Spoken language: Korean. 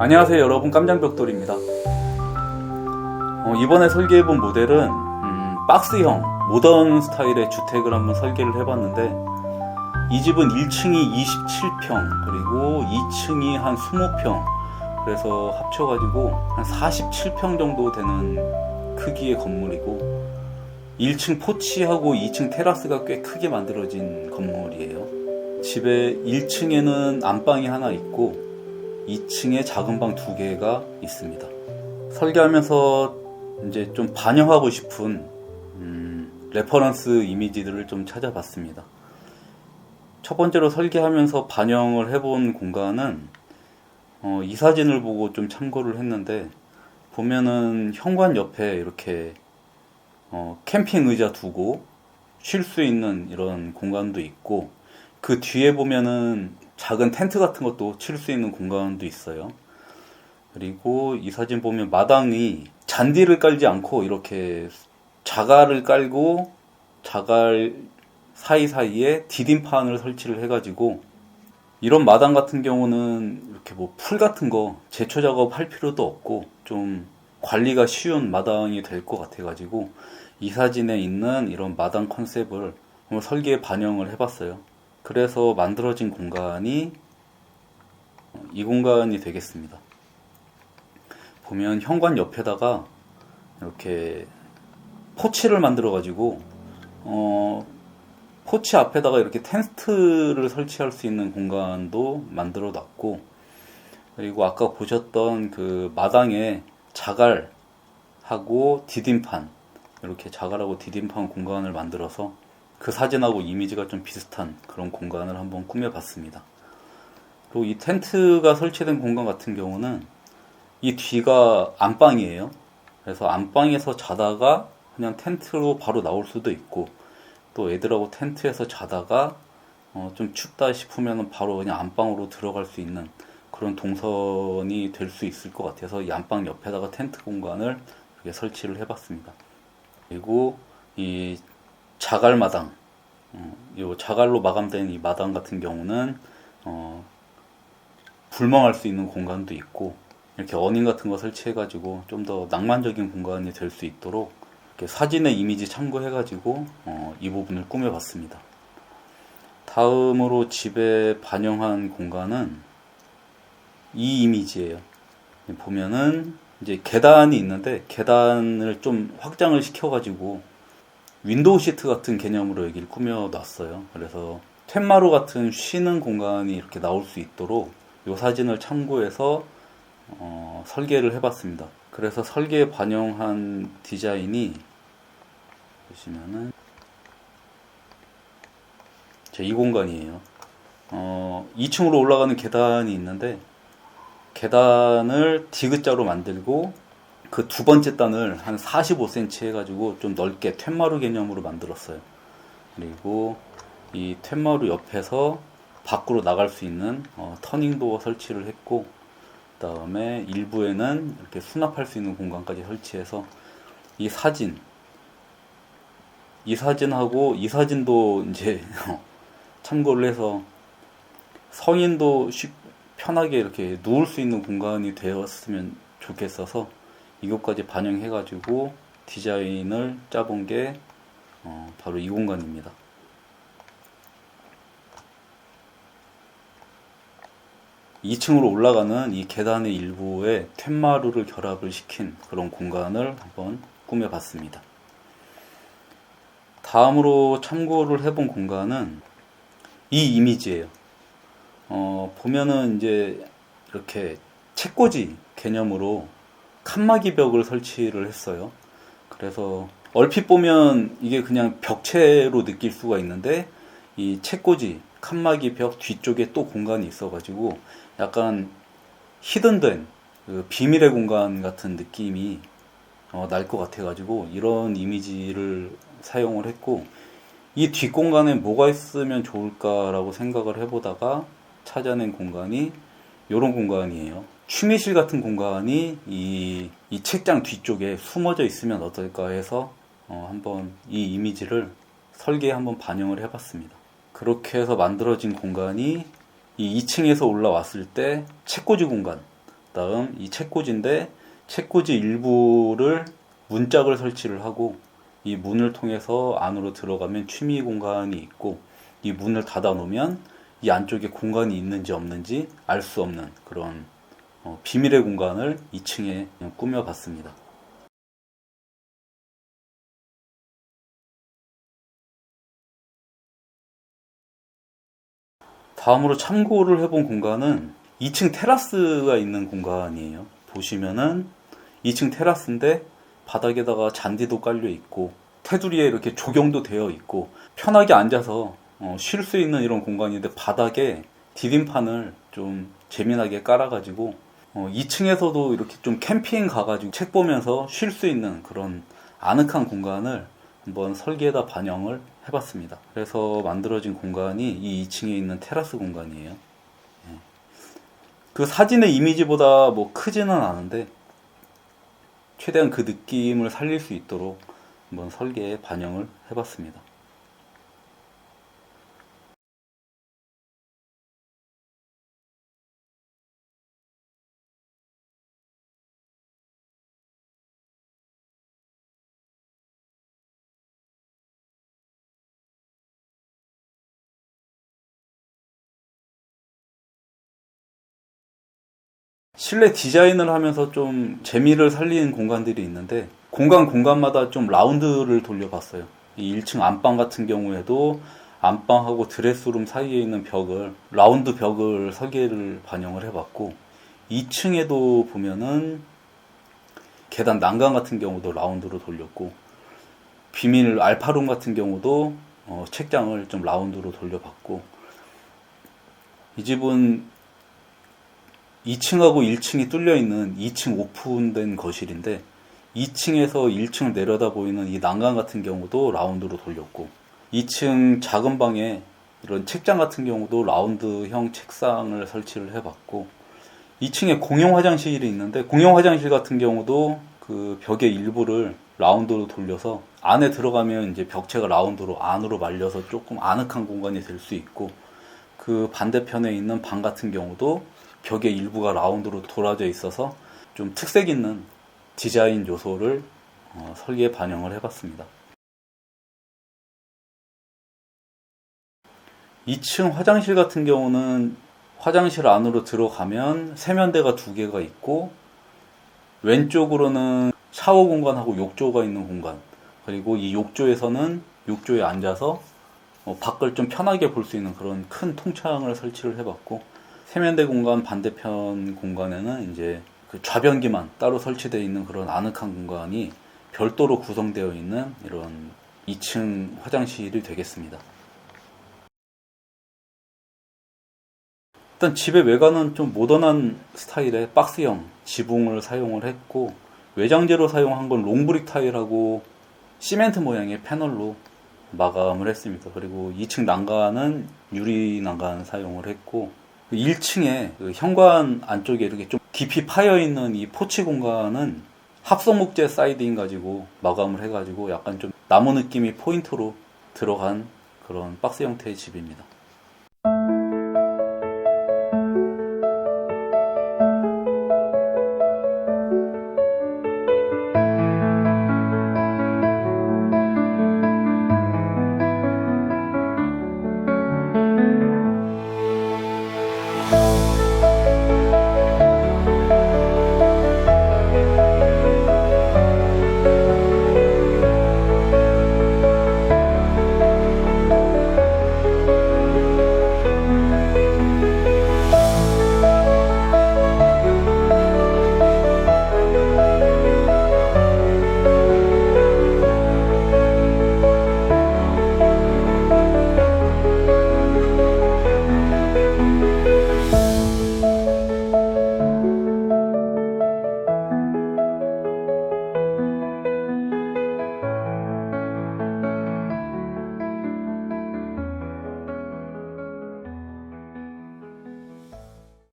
안녕하세요 여러분, 깜장벽돌입니다. 이번에 설계해본 모델은 박스형 모던 스타일의 주택을 한번 설계를 해봤는데, 이 집은 1층이 27평 그리고 2층이 한 20평, 그래서 합쳐가지고 한 47평 정도 되는 크기의 건물이고, 1층 포치하고 2층 테라스가 꽤 크게 만들어진 건물이에요. 집에 1층에는 안방이 하나 있고 2층에 작은 방 2개가 있습니다. 설계하면서 이제 좀 반영하고 싶은 레퍼런스 이미지들을 좀 찾아봤습니다. 첫 번째로 설계하면서 반영을 해본 공간은 이 사진을 보고 좀 참고를 했는데, 보면은 현관 옆에 이렇게 캠핑 의자 두고 쉴 수 있는 이런 공간도 있고, 그 뒤에 보면은 작은 텐트 같은 것도 칠 수 있는 공간도 있어요. 그리고 이 사진 보면 마당이 잔디를 깔지 않고 이렇게 자갈을 깔고 자갈 사이사이에 디딤판을 설치를 해가지고, 이런 마당 같은 경우는 이렇게 뭐 풀 같은 거 제초 작업할 필요도 없고 좀 관리가 쉬운 마당이 될 것 같아가지고, 이 사진에 있는 이런 마당 컨셉을 한번 설계에 반영을 해봤어요. 그래서 만들어진 공간이 이 공간이 되겠습니다. 보면 현관 옆에다가 이렇게 포치를 만들어 가지고 포치 앞에다가 이렇게 텐트를 설치할 수 있는 공간도 만들어 놨고, 그리고 아까 보셨던 그 마당에 자갈하고 디딤판, 이렇게 자갈하고 디딤판 공간을 만들어서 그 사진하고 이미지가 좀 비슷한 그런 공간을 한번 꾸며봤습니다. 그리고 이 텐트가 설치된 공간 같은 경우는 이 뒤가 안방이에요. 그래서 안방에서 자다가 그냥 텐트로 바로 나올 수도 있고, 또 애들하고 텐트에서 자다가 좀 춥다 싶으면 바로 그냥 안방으로 들어갈 수 있는 그런 동선이 될 수 있을 것 같아서 이 안방 옆에다가 텐트 공간을 이렇게 설치를 해봤습니다. 그리고 이 자갈마당, 이 자갈로 마감된 이 마당 같은 경우는 불멍할 수 있는 공간도 있고, 이렇게 어닝 같은 거 설치해가지고 좀 더 낭만적인 공간이 될 수 있도록 이렇게 사진의 이미지 참고해가지고 이 부분을 꾸며봤습니다. 다음으로 집에 반영한 공간은 이 이미지예요. 보면은 이제 계단이 있는데, 계단을 좀 확장을 시켜가지고 윈도우 시트 같은 개념으로 여기를 꾸며놨어요. 그래서 텐마루 같은 쉬는 공간이 이렇게 나올 수 있도록 이 사진을 참고해서 설계를 해봤습니다. 그래서 설계에 반영한 디자인이 보시면은 이 공간이에요. 2층으로 올라가는 계단이 있는데, 계단을 디귿자로 만들고 그 두 번째 단을 한 45cm 해가지고 좀 넓게 텐마루 개념으로 만들었어요. 그리고 이 텐마루 옆에서 밖으로 나갈 수 있는 터닝도어 설치를 했고, 그 다음에 일부에는 이렇게 수납할 수 있는 공간까지 설치해서 이 사진하고 이 사진도 이제 참고를 해서 성인도 편하게 이렇게 누울 수 있는 공간이 되었으면 좋겠어서 이것까지 반영해가지고 디자인을 짜본 게 바로 이 공간입니다. 2층으로 올라가는 이 계단의 일부에 텐마루를 결합을 시킨 그런 공간을 한번 꾸며봤습니다. 다음으로 참고를 해본 공간은 이 이미지예요. 보면은 이제 이렇게 책꽂이 개념으로 칸막이 벽을 설치를 했어요. 그래서 얼핏 보면 이게 그냥 벽체로 느낄 수가 있는데, 이 책꽂이 칸막이 벽 뒤쪽에 또 공간이 있어가지고 약간 히든된 그 비밀의 공간 같은 느낌이 날 것 같아가지고 이런 이미지를 사용을 했고, 이 뒷공간에 뭐가 있으면 좋을까라고 생각을 해보다가 찾아낸 공간이 이런 공간이에요. 취미실 같은 공간이 이 책장 뒤쪽에 숨어져 있으면 어떨까 해서 한번 이 이미지를 설계에 한번 반영을 해봤습니다. 그렇게 해서 만들어진 공간이 이 2층에서 올라왔을 때 책꽂이 공간, 다음 이 책꽂이인데 책꽂이 일부를 문짝을 설치를 하고 이 문을 통해서 안으로 들어가면 취미 공간이 있고 이 문을 닫아 놓으면 이 안쪽에 공간이 있는지 없는지 알 수 없는 그런 비밀의 공간을 2층에 꾸며 봤습니다. 다음으로 참고를 해본 공간은 2층 테라스가 있는 공간이에요. 보시면은 2층 테라스인데 바닥에다가 잔디도 깔려 있고 테두리에 이렇게 조경도 되어 있고 편하게 앉아서 쉴 수 있는 이런 공간인데 바닥에 디딤판을 좀 재미나게 깔아가지고 2층에서도 이렇게 좀 캠핑 가가지고 책 보면서 쉴 수 있는 그런 아늑한 공간을 한번 설계에다 반영을 해봤습니다. 그래서 만들어진 공간이 이 2층에 있는 테라스 공간이에요. 그 사진의 이미지보다 뭐 크지는 않은데 최대한 그 느낌을 살릴 수 있도록 한번 설계에 반영을 해봤습니다. 실내 디자인을 하면서 좀 재미를 살리는 공간들이 있는데 공간마다 좀 라운드를 돌려봤어요. 이 1층 안방 같은 경우에도 안방하고 드레스룸 사이에 있는 벽을 라운드 벽을 설계를 반영을 해봤고 2층에도 보면은 계단 난간 같은 경우도 라운드로 돌렸고 비밀 알파룸 같은 경우도 책장을 좀 라운드로 돌려봤고 이 집은 2층하고 1층이 뚫려 있는 2층 오픈된 거실인데 2층에서 1층을 내려다 보이는 이 난간 같은 경우도 라운드로 돌렸고 2층 작은 방에 이런 책장 같은 경우도 라운드형 책상을 설치를 해봤고 2층에 공용 화장실이 있는데 공용 화장실 같은 경우도 그 벽의 일부를 라운드로 돌려서 안에 들어가면 이제 벽체가 라운드로 안으로 말려서 조금 아늑한 공간이 될 수 있고 그 반대편에 있는 방 같은 경우도 벽의 일부가 라운드로 돌아져 있어서 좀 특색 있는 디자인 요소를 설계에 반영을 해봤습니다. 2층 화장실 같은 경우는 화장실 안으로 들어가면 세면대가 2개가 있고 왼쪽으로는 샤워 공간하고 욕조가 있는 공간 그리고 이 욕조에서는 욕조에 앉아서 밖을 좀 편하게 볼 수 있는 그런 큰 통창을 설치를 해봤고 세면대 공간 반대편 공간에는 이제 그 좌변기만 따로 설치되어 있는 그런 아늑한 공간이 별도로 구성되어 있는 이런 2층 화장실이 되겠습니다. 일단 집의 외관은 좀 모던한 스타일의 박스형 지붕을 사용을 했고 외장재로 사용한 건 롱브릭 타일하고 시멘트 모양의 패널로 마감을 했습니다. 그리고 2층 난간은 유리 난간 사용을 했고 1층에 그 현관 안쪽에 이렇게 좀 깊이 파여 있는 이 포치 공간은 합성목재 사이딩 가지고 마감을 해가지고 약간 좀 나무 느낌이 포인트로 들어간 그런 박스 형태의 집입니다.